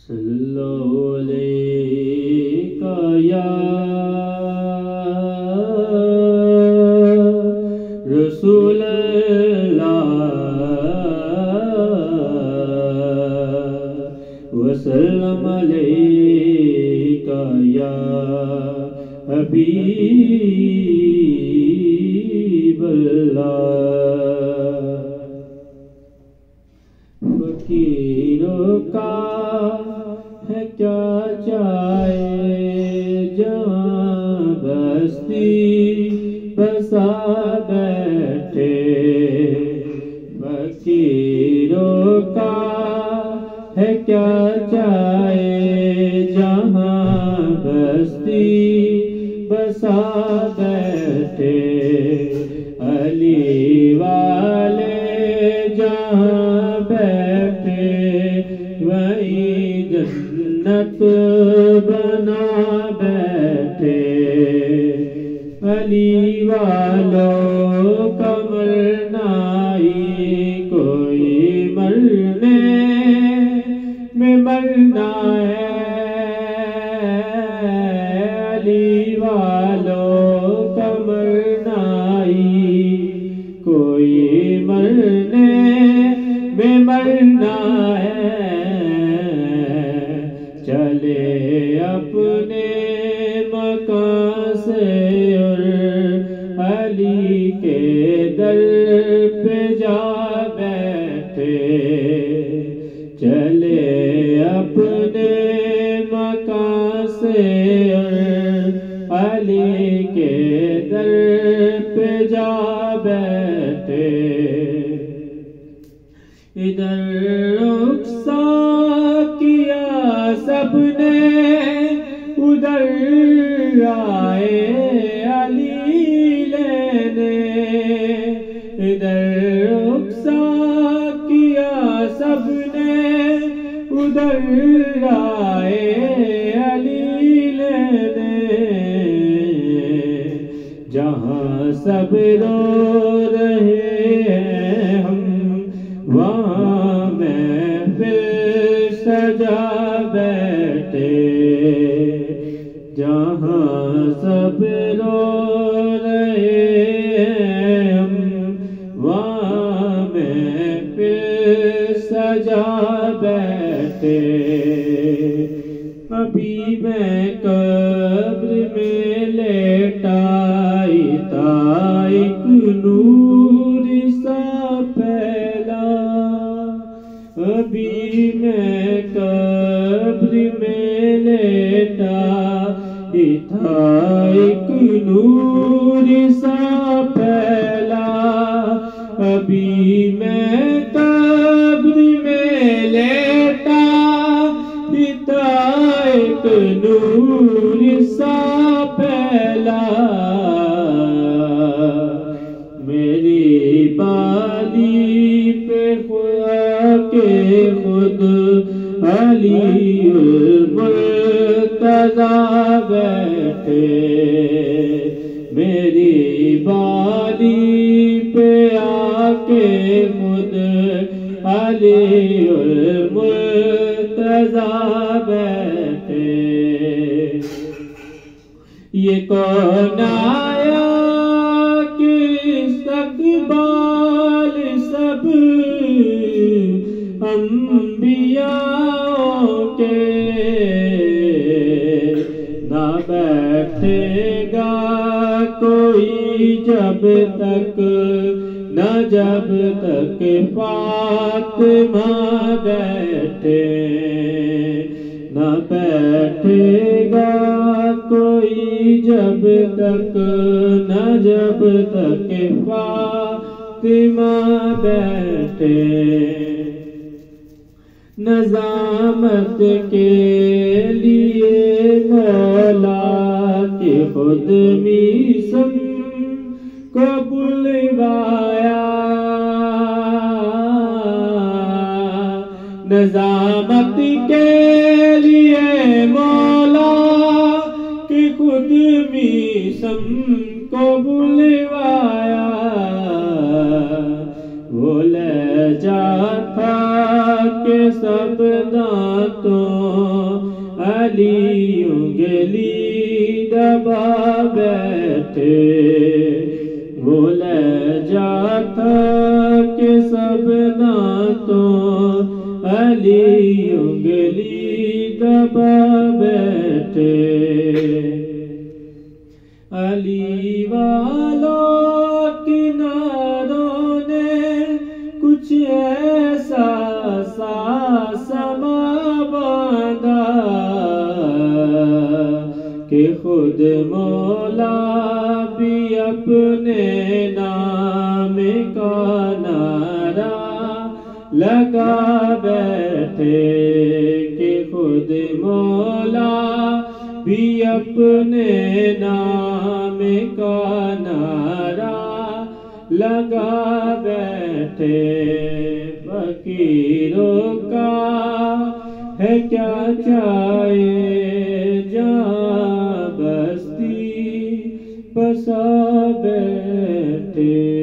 صلو علیک یا رسول اللہ وسلم علیک یا حبیب اللہ۔ فقیروں کا ہے کیا چاہے جہاں بستی بسا بیٹھے، فقیروں کا ہے کیا چاہے جہاں بستی بسا بیٹھے، علی والے جہاں بیٹھے وہی جنت بنا بیٹھے، علی والوں کا مرنا ہی کوئی مرنے میں مرنا ہے، علی والوں کا مرنا ہی کوئی مرنے میں مرنا ہے، چلے اپنے مکان سے اور علی کے در پہ جا بیٹھے، چلے اپنے مکان سے اور علی کے در پہ جا بیٹھے، ادھر رخصت کیا سب نے ادھر آئے علی لینے، ادھر رخصت کیا سب نے ادھر آئے علی لینے، جہاں سب رو رہے ہیں ہم وہاں محفل سجا بیٹھے، جہاں سب رو رہے ہیں ہم وہاں محفل سجا بیٹھے، ابھی میں قبر میں لیٹا ہی تھا ایک نور سا پھیلا، ابھی میں قبر میں لیٹا ہی تھا ایک نور سا پھیلا، ابھی میں قبر میں لیٹا ہی تھا ایک نور سا پھیلا، میری بالی پہ خدا کے خود علی المرتضیٰ بیٹھے، میری بالی پہ آ کے خود علی المرتضیٰ بیٹھے، یہ کون آیا کہ استقبال سب انبیاء کے، نہ بیٹھے گا کوئی جب تک نہ جب تک فاطمہ بیٹھے، نہ بیٹھے گا کوئی جب تک نہ جب تک فاطمہ بیٹھے، نظامت کے لیے مولا کی خود میثم کو بلوایا، نظامت کے لیے مولا کی خود میثم کو بلوایا، وہ لے جاتا کہ سب دانتوں علی انگلی دبا بیٹھے وہ لے جاتا کہ سب نعتوں علی انگلی دبا بیٹھے علی والوں کی نعتوں نے کچھ ایسا سا سما باندھا کہ خود مولا بھی اپنے نام کا نعرہ لگا بیٹھے کہ خود مولا بھی اپنے نام کا نعرہ لگا بیٹھے فقیروں کا ہے کیا چاہے جہاں بستی بسا بیٹھے